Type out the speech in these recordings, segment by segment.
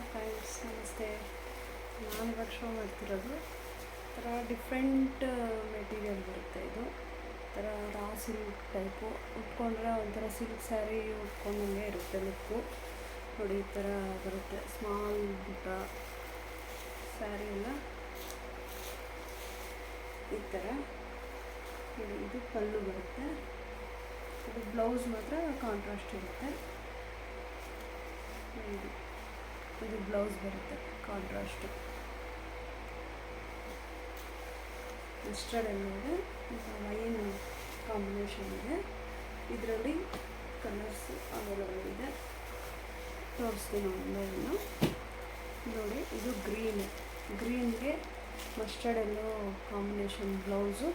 Hi friends, ನಮಸ್ತೆ. ನಾನಿವಾಗ show ಮಾಡ್ತಿರೋದು ಥರ ಡಿಫ್ರೆಂಟ್ ಮೆಟೀರಿಯಲ್ ಬರುತ್ತೆ. ಇದು ಥರ ರಾ ಸಿಲ್ಕ್ ಟೈಪು ಉಟ್ಕೊಂಡ್ರೆ ಒಂಥರ ಸಿಲ್ಕ್ ಸ್ಯಾರಿ ಉಟ್ಕೊಂಡಂಗೆ ಇರುತ್ತೆ ಲುಕ್ಕು. ನೋಡಿ, ಈ ಥರ ಬರುತ್ತೆ. ಸ್ಮಾಲ್ ಬುಟ್ಟ ಸ್ಯಾರಿ ಎಲ್ಲ ಈ ಥರ ನೋಡಿ. ಇದು ಪಲ್ಲು ಬರುತ್ತೆ. ಇದು ಬ್ಲೌಸ್ ಮಾತ್ರ ಕಾಂಟ್ರಾಸ್ಟ್ ಇರುತ್ತೆ. ಇದು ಬ್ಲೌಸ್ ಬರುತ್ತೆ ಕಾಂಟ್ರಾಸ್ಟು. ಮಸ್ಟರ್ಡ್ ಇದೆ, ವೈನ್ ಕಾಂಬಿನೇಷನ್ ಇದೆ. ಇದರಲ್ಲಿ ಕಲರ್ಸ್ ಅವೈಲಬಲ್ ಇದೆ. ತೋರಿಸ್ತೀನಿ ಒಂದನ್ನು ನೋಡಿ. ಇದು ಗ್ರೀನ್ಗೆ mustard yellow combination blouse,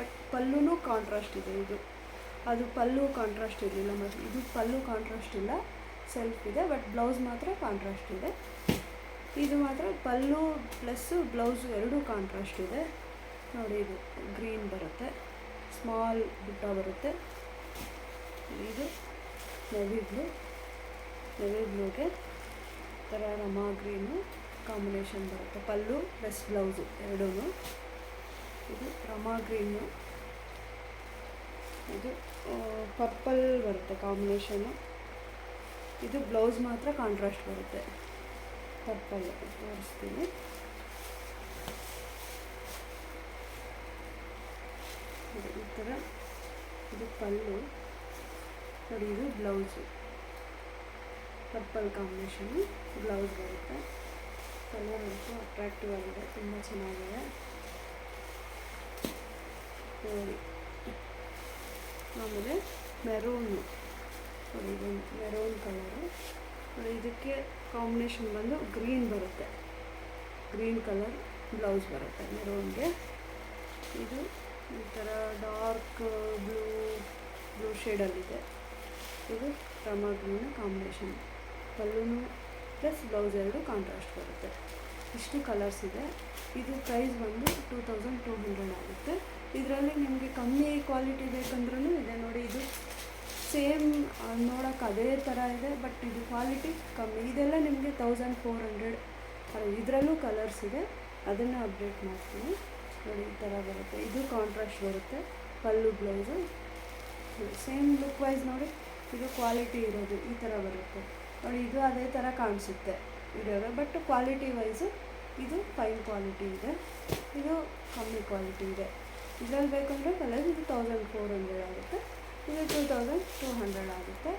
but pallu contrast ಇದೆ. ಅದು ಪಲ್ಲು ಕಾಂಟ್ರಾಸ್ಟ್ ಇರಲಿಲ್ಲ, ಮತ್ತು ಇದು ಪಲ್ಲು ಕಾಂಟ್ರಾಸ್ಟ್ ಇಲ್ಲ, ಸೆಲ್ಫ್ ಇದೆ, ಬಟ್ ಬ್ಲೌಸ್ ಮಾತ್ರ ಕಾಂಟ್ರಾಸ್ಟ್ ಇದೆ. ಇದು ಮಾತ್ರ ಪಲ್ಲು ಪ್ಲಸ್ಸು ಬ್ಲೌಸು ಎರಡೂ ಕಾಂಟ್ರಾಸ್ಟ್ ಇದೆ ನೋಡಿ. ಇದು ಗ್ರೀನ್ ಬರುತ್ತೆ, ಸ್ಮಾಲ್ ಬುಟ್ಟ ಬರುತ್ತೆ. ಇದು ನೆವಿ ಬ್ಲೂಗೆ ಥರ ರಮಾ ಗ್ರೀನು ಕಾಂಬಿನೇಷನ್ ಬರುತ್ತೆ. ಪಲ್ಲು ಪ್ಲಸ್ ಬ್ಲೌಸು ಎರಡೂ. ಇದು ರಮಾ ಗ್ರೀನು, ಇದು ಪರ್ಪಲ್ ಬರುತ್ತೆ ಕಾಂಬಿನೇಷನ್ನು. ಇದು ಬ್ಲೌಸ್ ಮಾತ್ರ ಕಾಂಟ್ರಾಸ್ಟ್ ಬರುತ್ತೆ, ಪರ್ಪಲ್. ತೋರಿಸ್ತೀನಿ. ಈ ಥರ ಇದು ಪಲ್ಲು ನೋಡಿ. ಇದು ಬ್ಲೌಸು ಪರ್ಪಲ್ ಕಾಂಬಿನೇಷನ್ನು ಬ್ಲೌಸ್ ಬರುತ್ತೆ. ಕಲರ್ ಅಂತೂ ಅಟ್ರಾಕ್ಟಿವ್ ಆಗಿದೆ, ತುಂಬ ಚೆನ್ನಾಗಿದೆ ನೋಡಿ. ಆಮೇಲೆ ಮೆರೂನು ನೋಡಿ, ಇದು ಮೆರೂನ್ ಕಲರು ನೋಡಿ. ಇದಕ್ಕೆ ಕಾಂಬಿನೇಷನ್ ಬಂದು ಗ್ರೀನ್ ಬರುತ್ತೆ, ಗ್ರೀನ್ ಕಲರ್ ಬ್ಲೌಸ್ ಬರುತ್ತೆ ಮೆರೂನ್ಗೆ. ಇದು ಈ ಥರ ಡಾರ್ಕ್ ಬ್ಲೂ ಶೇಡಲ್ಲಿದೆ. ಇದು Rama green combination, pallu plus blouse ಎರಡು ಕಾಂಟ್ರಾಸ್ಟ್ ಬರುತ್ತೆ. ಇಷ್ಟು ಕಲರ್ಸ್ ಇದೆ. ಇದು ಪ್ರೈಸ್ ಬಂದು 2200 ಆಗುತ್ತೆ. ಇದರಲ್ಲಿ ನಿಮಗೆ ಕಮ್ಮಿ ಕ್ವಾಲಿಟಿ ಬೇಕಂದ್ರೂ ಇದೆ ನೋಡಿ. ಇದು ಸೇಮ್ ನೋಡೋಕೆ ಅದೇ ಥರ ಇದೆ, ಬಟ್ ಇದು ಕ್ವಾಲಿಟಿ ಕಮ್ಮಿ. ಇದೆಲ್ಲ ನಿಮಗೆ 1400. ಇದರಲ್ಲೂ ಕಲರ್ಸ್ ಇದೆ, ಅದನ್ನು ಅಪ್ಡೇಟ್ ಮಾಡ್ತೀನಿ ನೋಡಿ. ಈ ಥರ ಬರುತ್ತೆ. ಇದು ಕಾಂಟ್ರಾಸ್ಟ್ ಬರುತ್ತೆ, ಪಲ್ಲು ಬ್ಲೌಸು ಸೇಮ್ ಲುಕ್ ವೈಸ್ ನೋಡಿ. ಇದು ಕ್ವಾಲಿಟಿ ಇರೋದು ಈ ಥರ ಬರುತ್ತೆ ನೋಡಿ. ಇದು ಅದೇ ಥರ ಕಾಣಿಸುತ್ತೆ ವಿಡಿಯೋಗೆ, ಬಟ್ ಕ್ವಾಲಿಟಿ ವೈಸು ಇದು ಫೈನ್ ಕ್ವಾಲಿಟಿ ಇದೆ, ಇದು ಕಮ್ಮಿ ಕ್ವಾಲಿಟಿ ಇದೆ. ಇದರಲ್ಲಿ ಬೇಕಂದರೆ ಕಲರ್ ಇದು 1400 ಆಗುತ್ತೆ, ಇದು 2200 ಆಗುತ್ತೆ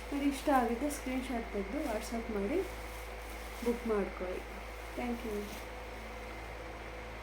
ನೋಡಿ. ಇಷ್ಟ ಆಗಿದೆ ಸ್ಕ್ರೀನ್ಶಾಟ್ ತೆಗೆದು ವಾಟ್ಸಪ್ ಮಾಡಿ ಬುಕ್ ಮಾಡ್ಕೊಳ್ಳಿ. Thank you.